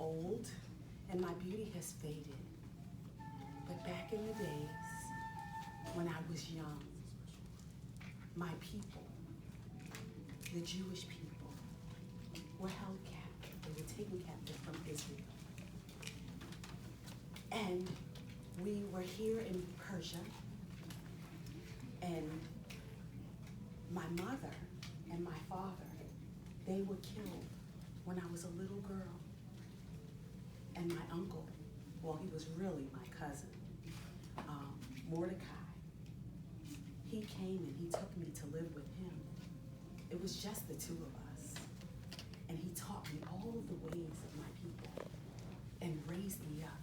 old and my beauty has faded. But back in the days when I was young, my people, the Jewish people, were held captive. They were taken captive from Israel. And we were here in Persia, and my mother and my father, they were killed when I was a little girl. And my uncle, well, he was really my cousin, Mordecai, he came and he took me to live with him. It was just the two of us. And he taught me all of the ways of my people and raised me up.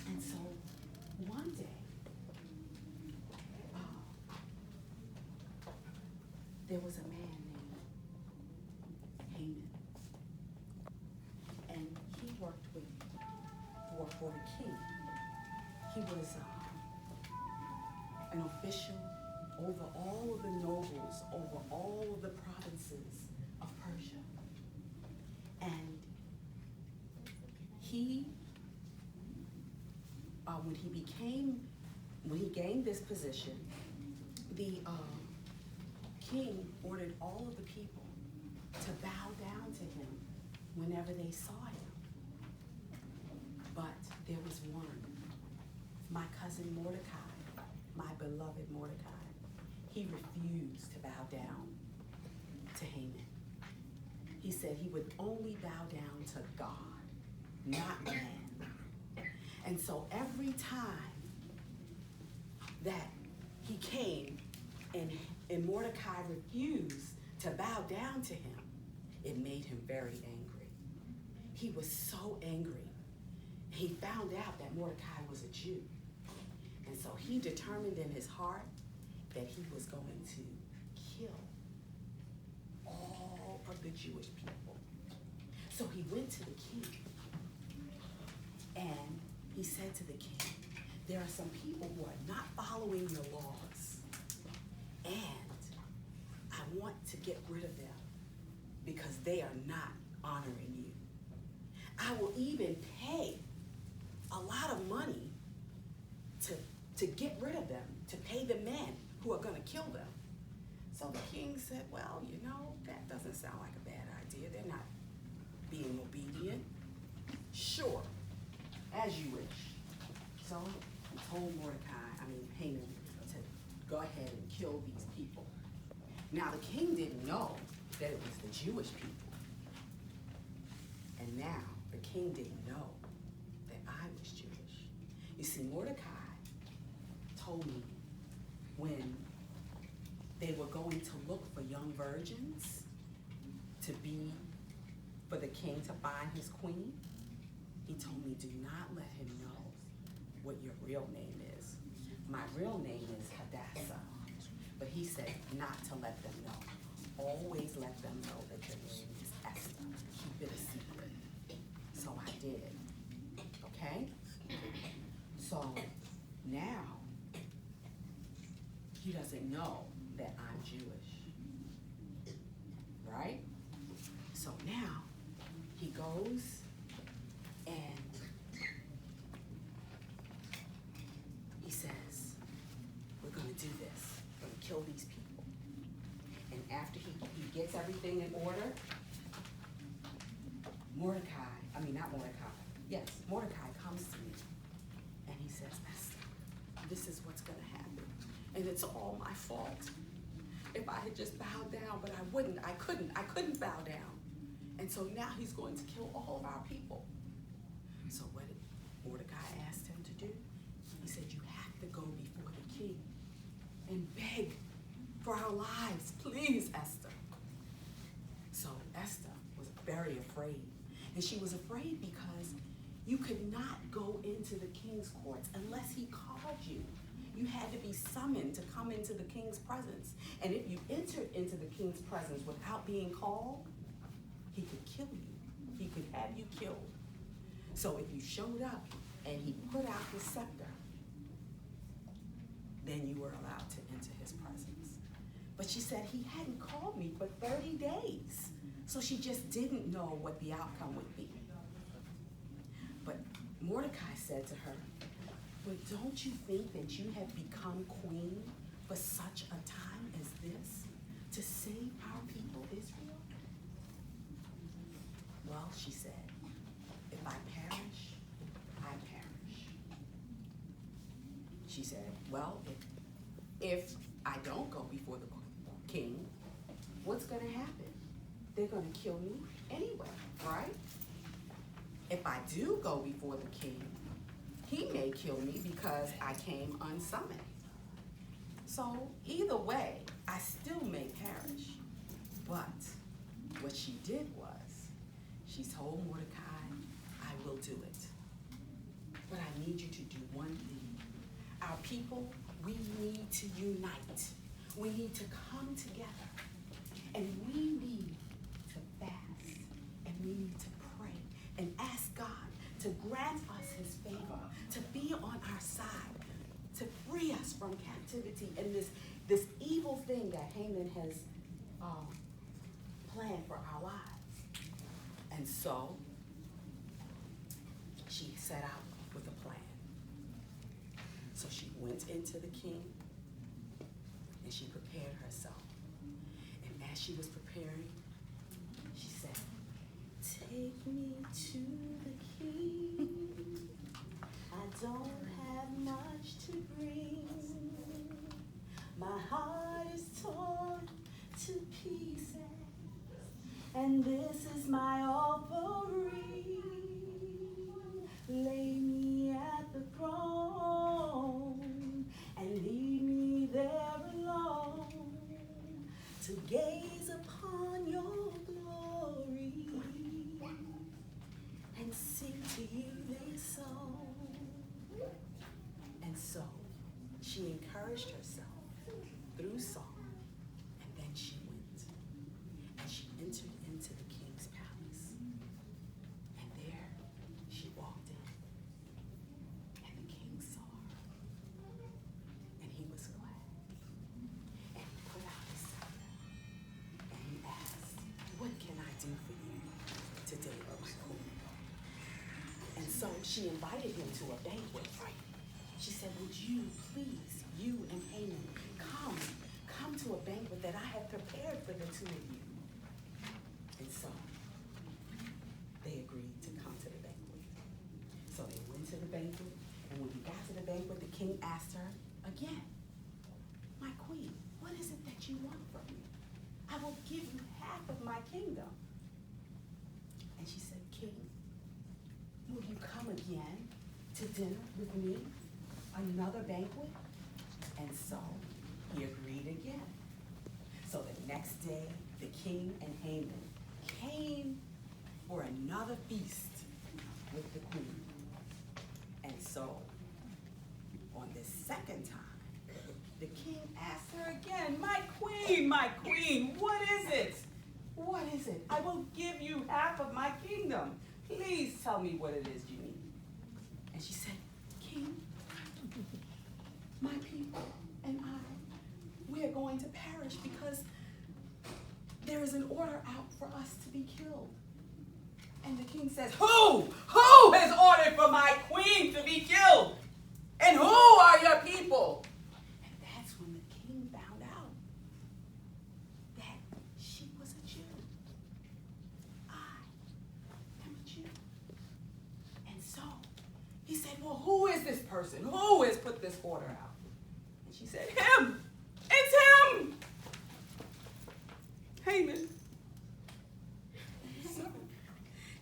And so one day, there was a man named Haman. And he worked for the king. He was an official over all of the nobles, over all of the provinces of Persia. And he, when he gained this position, the king ordered all of the people to bow down to him whenever they saw him. But there was one, my cousin Mordecai, my beloved Mordecai. He refused to bow down to Haman. He said he would only bow down to God, not man. And so every time that he came and Mordecai refused to bow down to him, it made him very angry. He was so angry. He found out that Mordecai was a Jew. And so he determined in his heart that he was going to kill all of the Jewish people. So he went to the king and he said to the king, there are some people who are not following your laws, and I want to get rid of them because they are not honoring you. I will even pay a lot of money to get rid of them, to pay the men who are going to kill them. So the king said, well, you know, that doesn't sound like a bad idea. They're not being obedient. Sure, as you wish. So he told Haman, to go ahead and kill these people. Now the king didn't know that it was the Jewish people. And now the king didn't know that I was Jewish. You see, Mordecai told me when they were going to look for young virgins for the king to find his queen, he told me, do not let him know what your real name is. My real name is Hadassah. But he said not to let them know. Always let them know that your name is Esther. Keep it a secret. So I did. Okay? So now he doesn't know that I'm Jewish. Right? So now he goes and he says, we're going to do this. We're going to kill these people. And after he gets everything in order, Mordecai comes to me and he says, Esther, this is what's going to happen. And it's all my fault. If I had just bowed down, but I couldn't bow down. And so now he's going to kill all of our people. So what did Mordecai asked him to do? He said, you have to go before the king and beg for our lives, please, Esther. So Esther was very afraid. And she was afraid because you could not go into the king's courts unless he called you. You had to be summoned to come into the king's presence. And if you entered into the king's presence without being called, he could kill you. He could have you killed. So if you showed up and he put out his scepter, then you were allowed to enter his presence. But she said he hadn't called me for 30 days. So she just didn't know what the outcome would be. But Mordecai said to her, but don't you think that you have become queen for such a time as this, to save our people Israel? Well, she said, if I perish, I perish. She said, well, if I don't go before the king, what's going to happen? They're going to kill me anyway, right? If I do go before the king, he may kill me because I came unsummoned. So either way, I still may perish. But what she did was, she told Mordecai, I will do it. But I need you to do one thing. Our people, we need to unite. We need to come together. And we need to fast. And we need to pray and ask God to grant us his favor, to be on our side, to free us from captivity and this evil thing that Haman has planned for our lives. And so she set out with a plan. So she went into the king and she prepared herself. And as she was preparing, she said, take me to the king. I don't have much to bring. My heart is torn to pieces, and this is my offering. Lay me at the throne and lead me there alone to gaze upon your glory and sing to you this song. And so she encouraged herself through song, and then she went and she entered into the king's palace. And there she walked in, and the king saw her, and he was glad. And he put out his scepter, and he asked, what can I do for you today, oh my queen? And so she invited him to a banquet. She said, would you please, you and Haman, come to a banquet that I have prepared for the two of you. And so they agreed to come to the banquet. So they went to the banquet, and when he got to the banquet, the king asked her again, my queen, what is it that you want from me? I will give you half of my kingdom. And she said, king, will you come again to dinner with me? Another banquet? And so he agreed again. So the next day, the king and Haman came for another feast with the queen. And so on this second time, the king asked her again, my queen, what is it? What is it? I will give you half of my kingdom. Please tell me what it is you need. And she said, king, my people and I, we are going to perish because there is an order out for us to be killed. And the king says, who has ordered for my queen to be killed? And who are your people? And that's when the king found out that she was a Jew. I am a Jew. And so he said, well, who is this person? Who has put this order out? And she said, him. It's him. Haman. So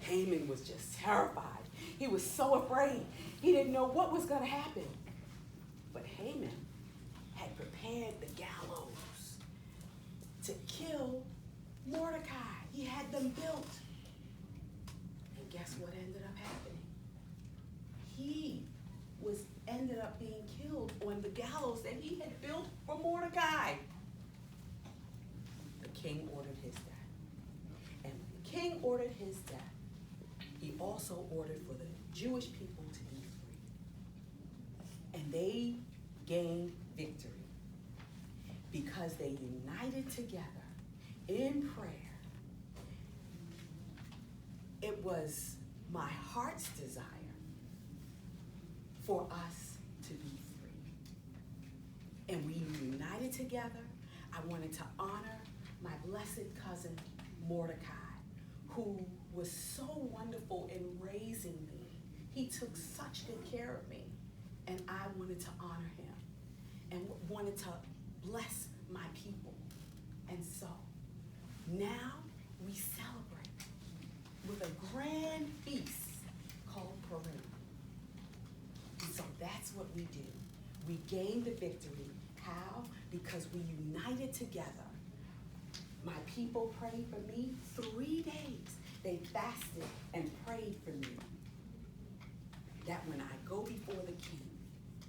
Haman was just terrified. He was so afraid. He didn't know what was going to happen. But Haman had prepared the gallows to kill Mordecai. He had them built. And guess what ended up happening? He ended up being killed on the gallows that he had built for Mordecai. The king ordered his death. And when the king ordered his death, he also ordered for the Jewish people to be free. And they gained victory because they united together in prayer. It was my heart's desire for us to be free. And we united together. I wanted to honor my blessed cousin, Mordecai, who was so wonderful in raising me. He took such good care of me, and I wanted to honor him and wanted to bless my people. And so now we celebrate with a grand feast called Purim. And so that's what we do. We gain the victory. How? Because we united together. My people prayed for me 3 days. They fasted and prayed for me. That when I go before the king,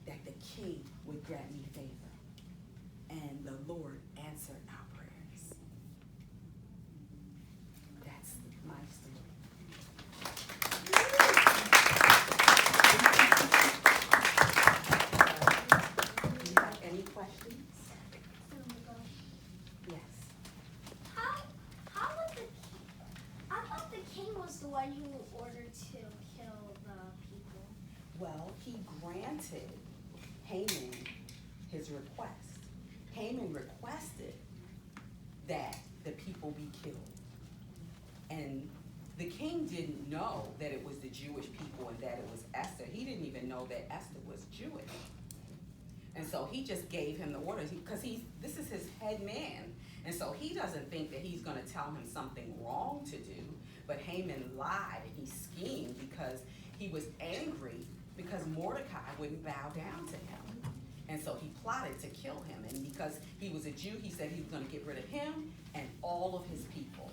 that the king would grant me favor. And the Lord answered our prayers. That's my story. Do you have any questions? Yes. How was the king? I thought the king was the one who ordered to kill the people. Well, he granted Haman his request. Haman requested that the people be killed. And the king didn't know that it was the Jewish people and that it was Esther. He didn't even know that Esther was Jewish. And so he just gave him the orders because this is his head man. And so he doesn't think that he's going to tell him something wrong to do. But Haman lied and he schemed because he was angry because Mordecai wouldn't bow down to him. And so he plotted to kill him. And because he was a Jew, he said he was going to get rid of him and all of his people.